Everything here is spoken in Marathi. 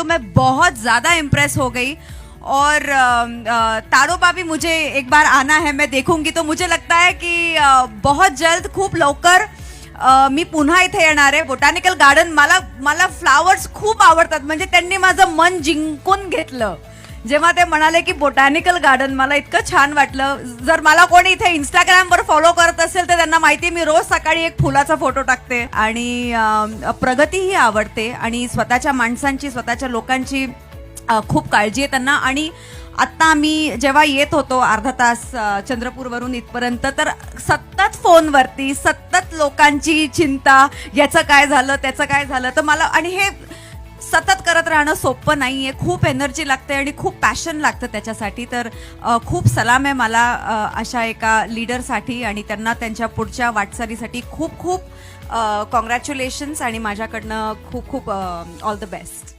मैं बहुत ज़्यादा इम्प्रेस हो गई। और तारोबा भी मुझे एक बार आना है, मैं देखूंगी। तो मुझे लगता है कि बहुत जल्द, खूप लवकर मी पुन्हा इथे येणार आहे। बोटॅनिकल गार्डन, मला फ्लावर्स खूप आवडतात, म्हणजे त्यांनी माझं मन जिंकून घेतलं जेव्हा ते म्हणाले की बोटॅनिकल गार्डन। मला इतकं छान वाटलं। जर मला कोणी इथे इंस्टाग्रामवर फॉलो करत असेल तर त्यांना माहिती, मी रोज सकाळी एक फुलाचा फोटो टाकते आणि प्रगतीही आवडते आणि स्वतःच्या माणसांची, स्वतःच्या लोकांची खूप काळजी आहे त्यांना। आणि आता आम्ही जेव्हा येत होतो अर्धा तास चंद्रपूरवरून इथपर्यंत, तर सतत फोनवरती सतत लोकांची चिंता, याचं काय झालं, त्याचं काय झालं। तर मला, आणि हे सतत करत राहणं सोपं नाहीये, खूप एनर्जी लागते आणि खूप पॅशन लागतं त्याच्यासाठी। तर खूप सलाम आहे मला अशा एका लीडरसाठी आणि त्यांना त्यांच्या पुढच्या वाटचालीसाठी खूप खूप कॉंग्रॅच्युलेशन्स आणि माझ्याकडनं खूप खूप ऑल द बेस्ट।